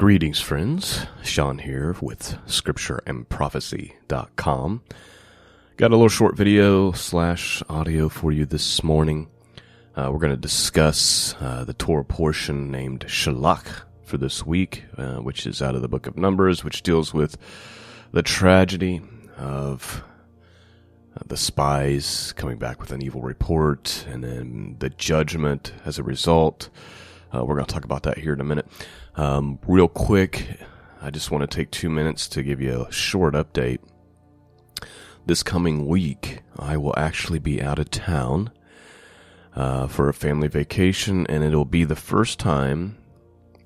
Greetings, friends. Shawn here with scriptureandprophecy.com. Got a little short video / audio for you this morning. We're going to discuss the Torah portion named Shelach for this week, which is out of the book of Numbers, which deals with the tragedy of the spies coming back with an evil report, and then the judgment as a result. We're going to talk about that here in a minute. Real quick, I just want to take 2 minutes to give you a short update. This coming week, I will actually be out of town for a family vacation, and it'll be the first time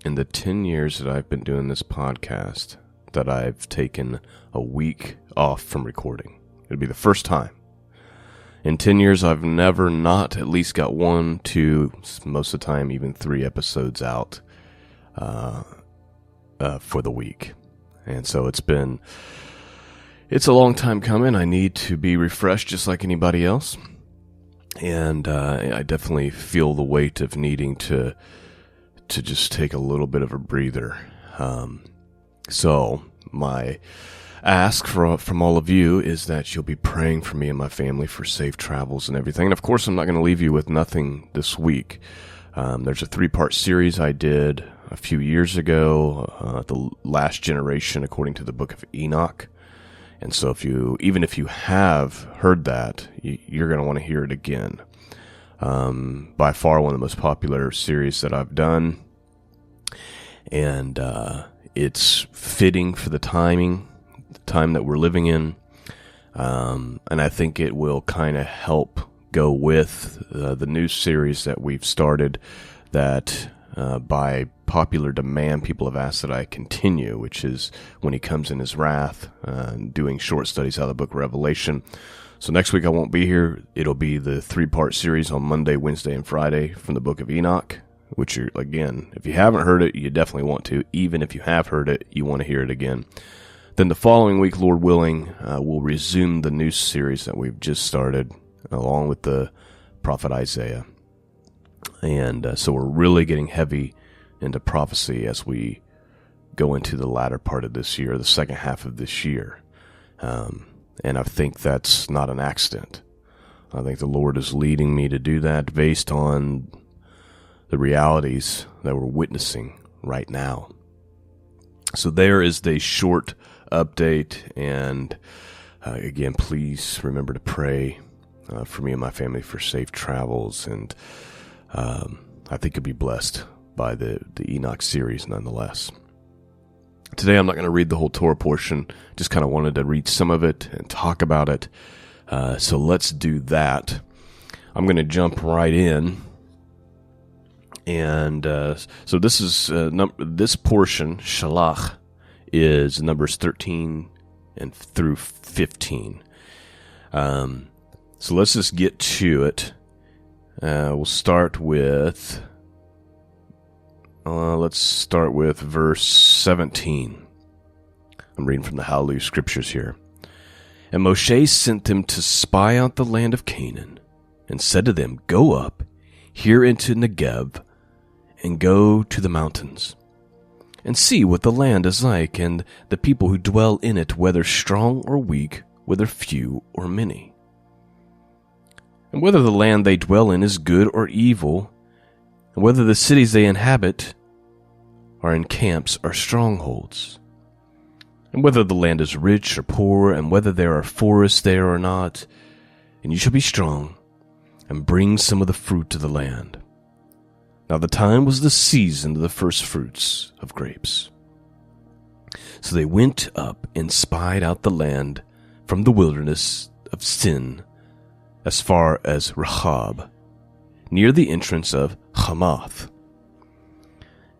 in the 10 years that I've been doing this podcast that I've taken a week off from recording. It'll be the first time. In 10 years, I've never not at least got 1, 2, most of the time even 3 episodes out for the week. And so it's a long time coming. I need to be refreshed just like anybody else. And I definitely feel the weight of needing to just take a little bit of a breather. So my ask from all of you is that you'll be praying for me and my family for safe travels and everything. And of course, I'm not going to leave you with nothing this week. There's a 3-part series I did a few years ago, the last generation according to the book of Enoch. And so even if you have heard that, you're going to want to hear it again. By far one of the most popular series that I've done. And it's fitting for the time that we're living in. And I think it will kind of help go with the new series that we've started that by popular demand people have asked that I continue, which is When He Comes in His Wrath, doing short studies out of the book of Revelation. So next week I won't be here. It'll be the 3-part series on Monday, Wednesday, and Friday from the book of Enoch, which, again, if you haven't heard it, you definitely want to. Even if you have heard it, you want to hear it again. Then the following week, Lord willing, we'll resume the new series that we've just started, along with the prophet Isaiah. And so we're really getting heavy into prophecy as we go into the latter part of this year, the second half of this year. And I think that's not an accident. I think the Lord is leading me to do that based on the realities that we're witnessing right now. So there is the short update, and again, please remember to pray for me and my family for safe travels, and I think you'll be blessed by the Enoch series nonetheless. Today I'm not going to read the whole Torah portion, just kind of wanted to read some of it and talk about it, so let's do that. I'm going to jump right in, and so this is this portion, Shelach, is Numbers 13 and through 15. So let's just get to it. We'll start with verse 17. I'm reading from the Hallelujah Scriptures here. And Moshe sent them to spy out the land of Canaan, and said to them, Go up here into Negev, and go to the mountains, and see what the land is like, and the people who dwell in it, whether strong or weak, whether few or many. And whether the land they dwell in is good or evil, and whether the cities they inhabit are in camps or strongholds, and whether the land is rich or poor, and whether there are forests there or not, and you shall be strong, and bring some of the fruit to the land. Now the time was the season of the first fruits of grapes. So they went up and spied out the land from the wilderness of Sin as far as Rahab, near the entrance of Hamath.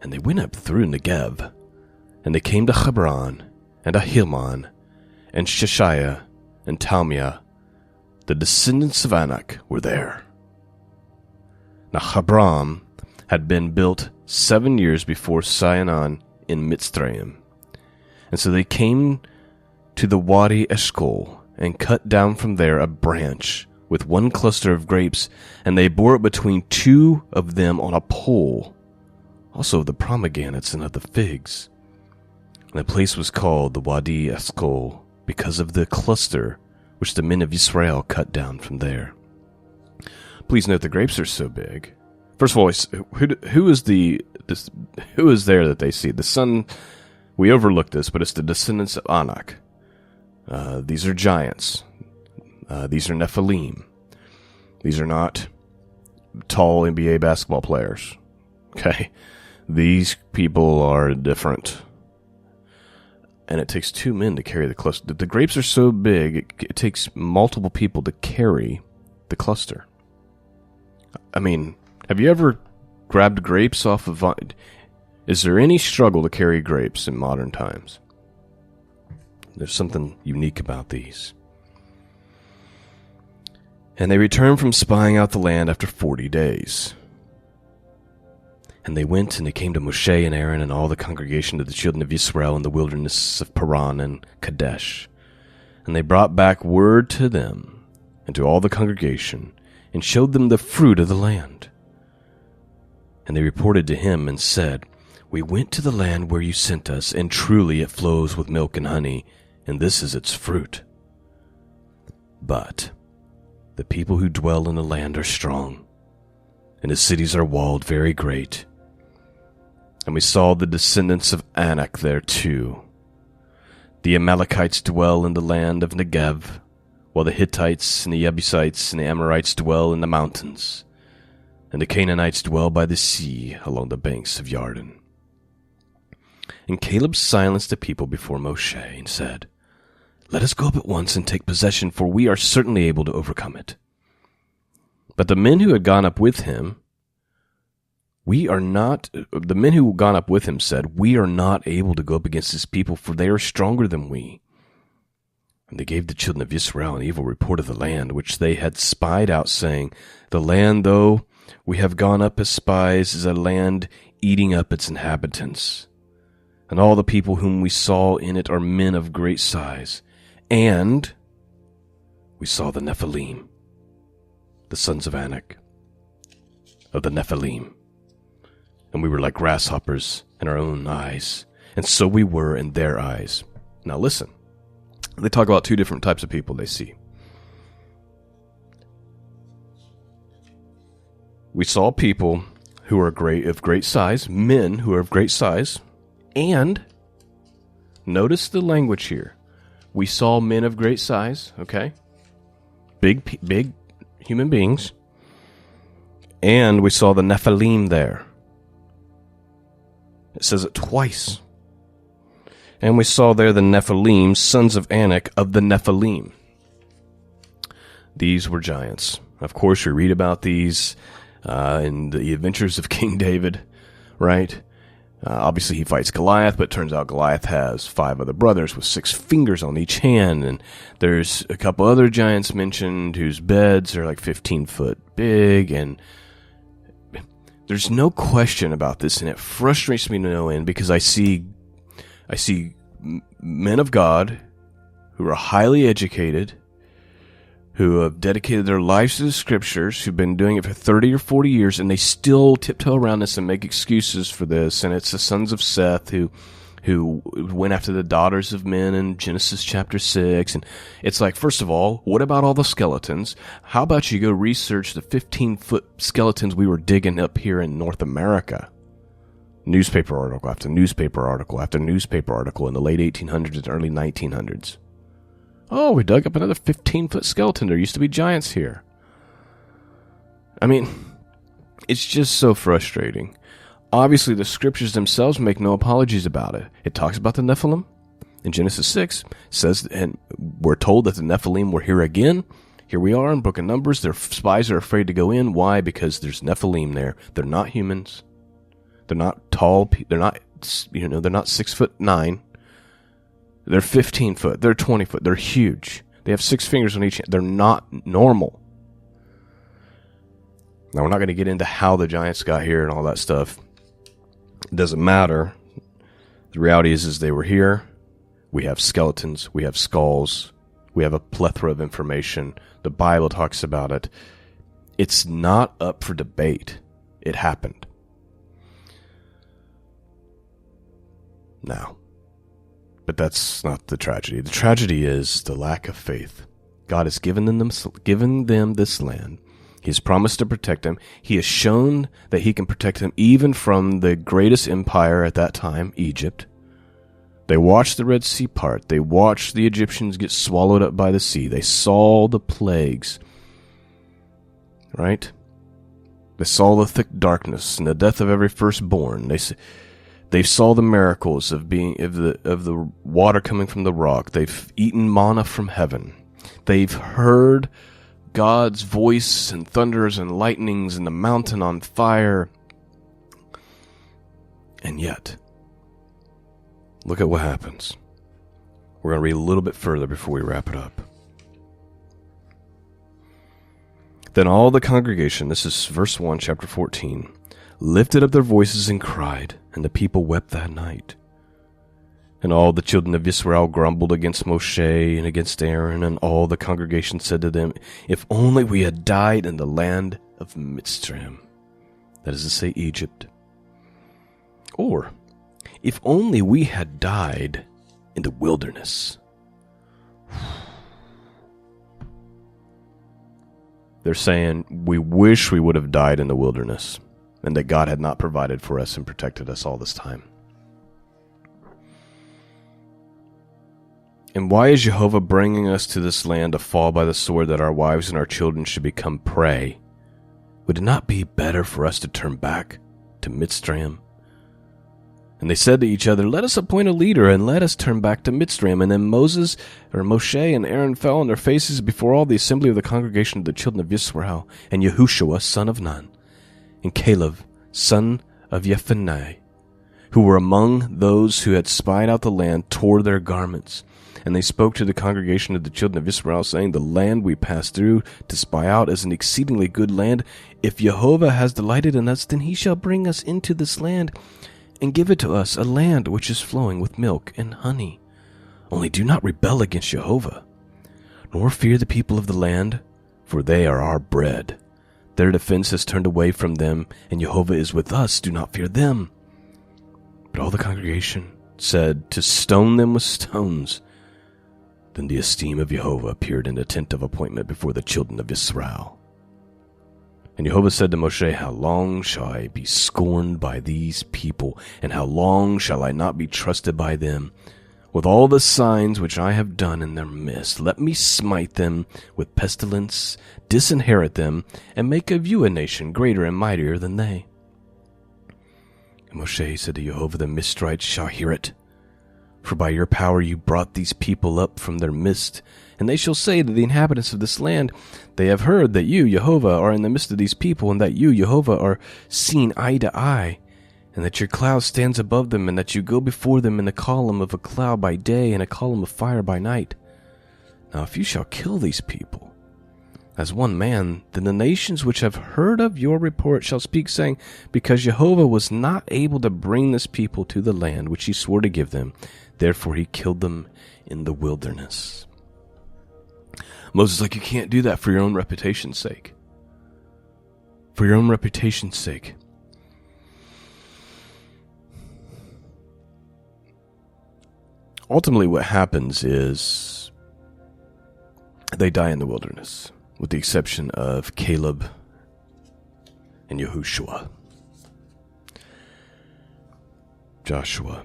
And they went up through Negev, and they came to Hebron, and Ahiman, and Sheshaiah, and Talmiah. The descendants of Anak were there. Now Hebron had been built 7 years before Canaan in Mitzrayim. And so they came to the Wadi Eshcol, and cut down from there a branch with one cluster of grapes, and they bore it between 2 of them on a pole, also of the pomegranates and of the figs. And the place was called the Wadi Eskol because of the cluster which the men of Israel cut down from there. Please note the grapes are so big. First of all, who is there that they see? The son, we overlooked this, but it's the descendants of Anak. These are giants. These are Nephilim. These are not tall NBA basketball players. Okay? These people are different. And it takes 2 men to carry the cluster. The grapes are so big, it takes multiple people to carry the cluster. I mean, have you ever grabbed grapes off of vine? Is there any struggle to carry grapes in modern times? There's something unique about these. And they returned from spying out the land after 40 days. And they went and they came to Moshe and Aaron and all the congregation of the children of Israel in the wilderness of Paran and Kadesh. And they brought back word to them and to all the congregation and showed them the fruit of the land. And they reported to him and said, "We went to the land where you sent us, and truly it flows with milk and honey, and this is its fruit. But the people who dwell in the land are strong, and the cities are walled very great. And we saw the descendants of Anak there too. The Amalekites dwell in the land of Negev, while the Hittites and the Jebusites and the Amorites dwell in the mountains, and the Canaanites dwell by the sea along the banks of Jordan." And Caleb silenced the people before Moshe and said, "Let us go up at once and take possession, for we are certainly able to overcome it." But the men who had gone up with him, said, "We are not able to go up against this people, for they are stronger than we." And they gave the children of Israel an evil report of the land, which they had spied out, saying, "The land, though we have gone up as spies, is a land eating up its inhabitants. And all the people whom we saw in it are men of great size. And we saw the Nephilim, the sons of Anak, of the Nephilim. And we were like grasshoppers in our own eyes, and so we were in their eyes." Now listen, they talk about 2 different types of people they see. We saw people who are of great size, men who are of great size, and notice the language here. We saw men of great size, okay? Big human beings. And we saw the Nephilim there. It says it twice. And we saw there the Nephilim, sons of Anak of the Nephilim. These were giants. Of course, we read about these in the adventures of King David, right? Obviously, he fights Goliath, but it turns out Goliath has 5 other brothers with 6 fingers on each hand. And there's a couple other giants mentioned whose beds are like 15 foot big. And there's no question about this, and it frustrates me to no end because I see men of God who are highly educated, who have dedicated their lives to the scriptures, who've been doing it for 30 or 40 years, and they still tiptoe around this and make excuses for this. And it's the sons of Seth who went after the daughters of men in Genesis chapter 6. And it's like, first of all, what about all the skeletons? How about you go research the 15-foot skeletons we were digging up here in North America? Newspaper article after newspaper article after newspaper article in the late 1800s and early 1900s. Oh, we dug up another 15-foot skeleton. There used to be giants here. I mean, it's just so frustrating. Obviously, the scriptures themselves make no apologies about it. It talks about the Nephilim in Genesis 6. Says, and we're told that the Nephilim were here again. Here we are in Book of Numbers. Their spies are afraid to go in. Why? Because there's Nephilim there. They're not humans. They're not tall. They're not, they're not 6'9". They're 15 foot. They're 20 foot. They're huge. They have 6 fingers on each hand. They're not normal. Now, we're not going to get into how the giants got here and all that stuff. It doesn't matter. The reality is they were here. We have skeletons. We have skulls. We have a plethora of information. The Bible talks about it. It's not up for debate. It happened. Now, But that's not the tragedy. The tragedy is the lack of faith. God has given them this land. He has promised to protect them. He has shown that he can protect them even from the greatest empire at that time, Egypt. They watched the Red Sea part. They watched the Egyptians get swallowed up by the sea. They saw the plagues, right? They saw the thick darkness and the death of every firstborn. They saw the miracles of the water coming from the rock. They've eaten manna from heaven. They've heard God's voice and thunders and lightnings and the mountain on fire. And yet, look at what happens. We're going to read a little bit further before we wrap it up. Then all the congregation, this is verse 1, chapter 14, lifted up their voices and cried, and the people wept that night. And all the children of Israel grumbled against Moshe and against Aaron, and all the congregation said to them, if only we had died in the land of Mitzrayim, that is to say, Egypt. Or, if only we had died in the wilderness. They're saying, we wish we would have died in the wilderness, and that God had not provided for us and protected us all this time. And why is Jehovah bringing us to this land to fall by the sword, that our wives and our children should become prey? Would it not be better for us to turn back to Mitzrayim? And they said to each other, let us appoint a leader, and let us turn back to Mitzrayim. And then Moshe and Aaron fell on their faces before all the assembly of the congregation of the children of Israel, and Yahushua, son of Nun, and Caleb, son of Jephunneh, who were among those who had spied out the land, tore their garments. And they spoke to the congregation of the children of Israel, saying, the land we passed through to spy out is an exceedingly good land. If Jehovah has delighted in us, then he shall bring us into this land, and give it to us, a land which is flowing with milk and honey. Only do not rebel against Jehovah, nor fear the people of the land, for they are our bread. Their defense has turned away from them, and Jehovah is with us. Do not fear them. But all the congregation said to stone them with stones. Then the esteem of Jehovah appeared in the tent of appointment before the children of Israel. And Jehovah said to Moshe, how long shall I be scorned by these people, and how long shall I not be trusted by them? With all the signs which I have done in their midst, let me smite them with pestilence, disinherit them, and make of you a nation greater and mightier than they. And Moshe said to Jehovah, the Mizrites shall hear it. For by your power you brought these people up from their midst, and they shall say to the inhabitants of this land, they have heard that you, Jehovah, are in the midst of these people, and that you, Jehovah, are seen eye to eye, and that your cloud stands above them, and that you go before them in a column of a cloud by day and a column of fire by night. Now if you shall kill these people as one man, then the nations which have heard of your report shall speak, saying, because Jehovah was not able to bring this people to the land which he swore to give them, therefore he killed them in the wilderness. Moses is like, you can't do that for your own reputation's sake. For your own reputation's sake. Ultimately, what happens is they die in the wilderness, with the exception of Caleb and Yahushua. Joshua.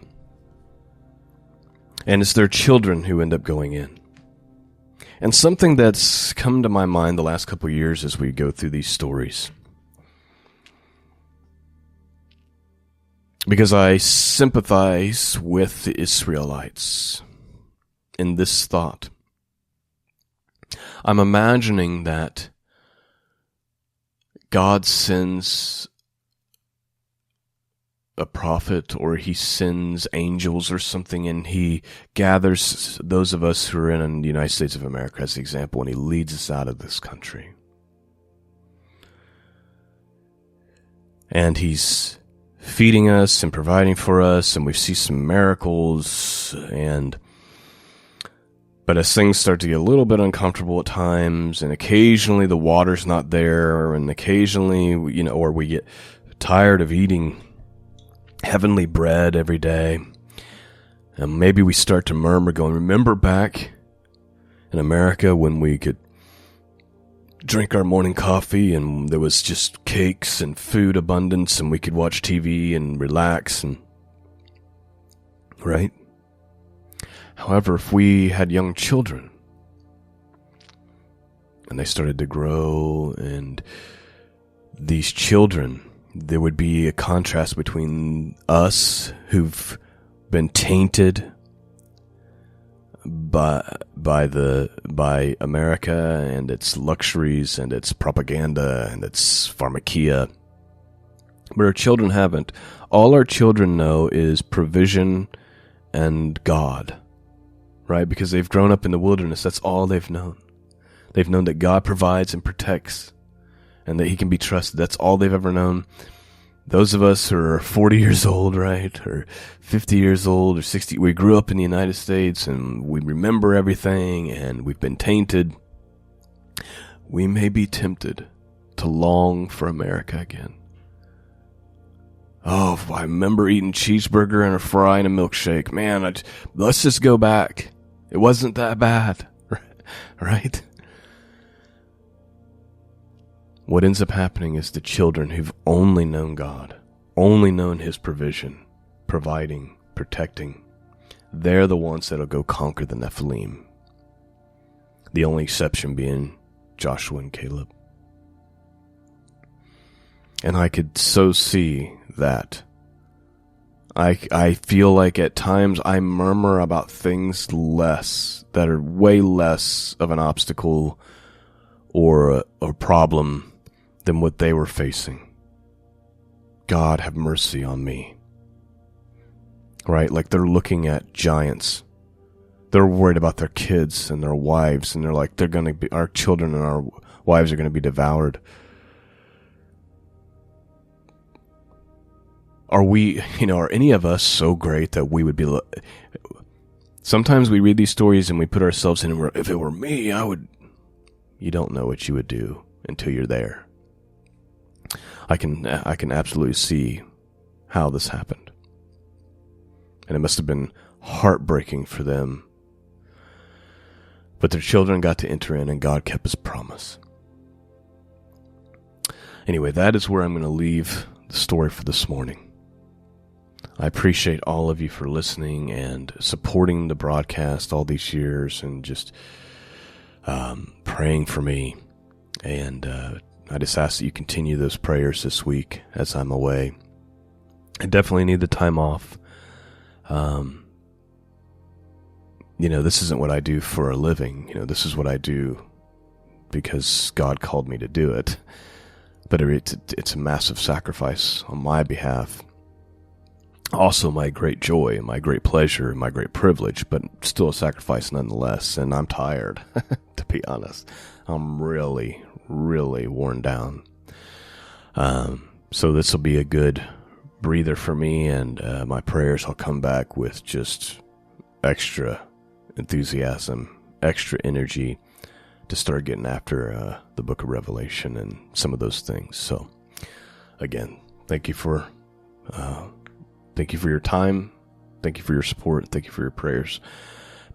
And it's their children who end up going in. And something that's come to my mind the last couple of years as we go through these stories, because I sympathize with the Israelites in this thought. I'm imagining that God sends a prophet, or he sends angels or something, and he gathers those of us who are in the United States of America as an example, and he leads us out of this country. And he's feeding us and providing for us, and we see some miracles, but as things start to get a little bit uncomfortable at times, and occasionally the water's not there, and occasionally, or we get tired of eating heavenly bread every day, And maybe we start to murmur going, remember back in America when we could drink our morning coffee and there was just cakes and food abundance and we could watch TV and relax and right? However, if we had young children and they started to grow and these children, there would be a contrast between us who've been tainted by America and its luxuries and its propaganda and its pharmakia. But our children haven't. All our children know is provision and God, right? Because they've grown up in the wilderness. That's all they've known. They've known that God provides and protects and that he can be trusted. That's all they've ever known. Those of us who are 40 years old, right, or 50 years old, or 60, we grew up in the United States and we remember everything and we've been tainted. We may be tempted to long for America again. Oh, I remember eating cheeseburger and a fry and a milkshake. Man, let's just go back. It wasn't that bad, right? What ends up happening is the children who've only known God, only known his provision, providing, protecting, they're the ones that'll go conquer the Nephilim. The only exception being Joshua and Caleb. And I could so see that. I feel like at times I murmur about things less, that are way less of an obstacle or a problem than what they were facing. God, have mercy on me. Right? Like they're looking at giants. They're worried about their kids and their wives, and they're like, our children and our wives are going to be devoured. Are we, are any of us so great that we would be... Sometimes we read these stories and we put ourselves in, and if it were me, I would... You don't know what you would do until you're there. I can absolutely see how this happened. And it must have been heartbreaking for them. But their children got to enter in, and God kept his promise. Anyway, that is where I'm going to leave the story for this morning. I appreciate all of you for listening and supporting the broadcast all these years and just praying for me. And I just ask that you continue those prayers this week as I'm away. I definitely need the time off. This isn't what I do for a living. This is what I do because God called me to do it. But it's a massive sacrifice on my behalf. Also my great joy and my great pleasure and my great privilege, but still a sacrifice nonetheless. And I'm tired, to be honest. I'm really, really worn down. So this will be a good breather for me, and my prayers, I'll come back with just extra enthusiasm, extra energy to start getting after the book of Revelation and some of those things. So again, thank you for your time. Thank you for your support. Thank you for your prayers.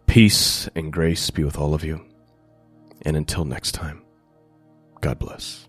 Peace and grace be with all of you. And until next time, God bless.